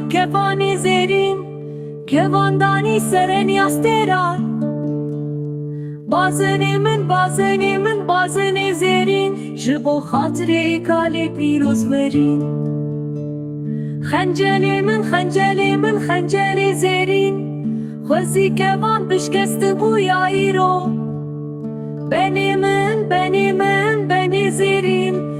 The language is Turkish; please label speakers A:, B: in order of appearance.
A: kevanı zerin, kevandani seren yasterar. Bazını zerin, ji bo hatire kale piroz verin. Xenceli zerin, xwezî kevan bişkesti bûya îro. Benî zerin,